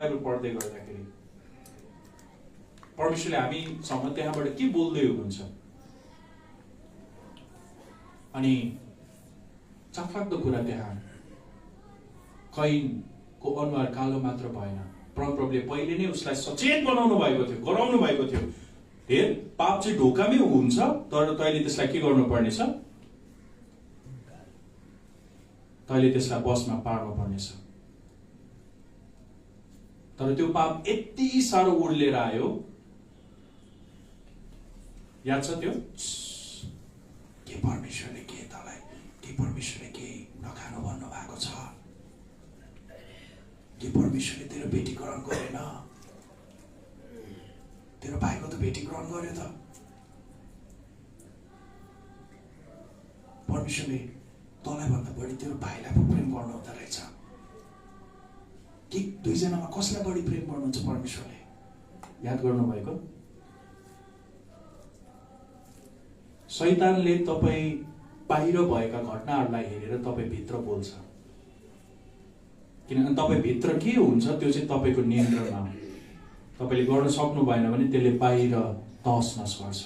Bible पढ्दै गर्दाखेरि परमेश्वरले हामीसँग त्यहाँबाट के बोल्दै हुनुहुन्छ। अनि चाखलाग्दो कुरा त्यहाँ कैनको अनुहार कालो मात्र भएन, परमप्रभुले पहिले नै उसलाई सचेत बनाउनु भएको थियो, गराउनु भएको थियो। हेर, पाप चाहिँ ढोकामै हुन्छ, तर तैँले त्यसलाई के गर्नुपर्नेछ? तैँले त्यसलाई बसमा पार्नु पर्नेछ। तर त्यो पाप यति साह्रो उर्लेर आयो, याद छ त्यो? के परमेश्वरले के तँलाई, के परमेश्वरले के नखानु भन्नु भएको छ? के परमेश्वरले तेरो बेटी ग्रहण गरेन? तेरो भाइको त बेटी ग्रहण गर्यो त। परमेश्वरले तँलाई भन्दा बढी तेरो भाइलाई पो प्रेम गर्नु हुँदो रहेछ। कि दुईजनामा कसलाई बढी प्रेम गर्नुहुन्छ परमेश्वरले? याद गर्नु भएको? शैतानले तपाईँ बाहिर भएका घटनाहरूलाई हेरेर तपाईँ भित्र बोल्छ, किनभने तपाईँ भित्र के हुन्छ त्यो चाहिँ तपाईँको नियन्त्रणमा हो। तपाईँले गर्न सक्नु भएन भने त्यसले बाहिर तहस नहस गर्छ।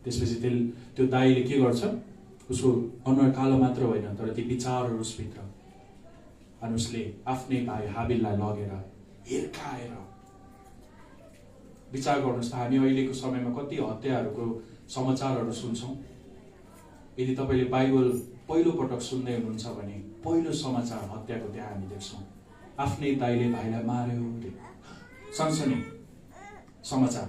त्यसपछि त्यो दाइले के गर्छ? उसको अनुहार कालो मात्र होइन, तर ती विचारहरू उसभित्र, अनि उसले आफ्नै भाइ हाबिललाई लगेर हिर्काएर। विचार गर्नुहोस् त, हामी अहिलेको समयमा कति हत्याहरूको समाचारहरू सुन्छौँ। यदि तपाईँले बाइबल पहिलो पटक सुन्दै हुनुहुन्छ भने पहिलो समाचार हत्याको त्यहाँ हामी देख्छौँ। आफ्नै दाइले भाइलाई मार्यो, सनसनी समाचार।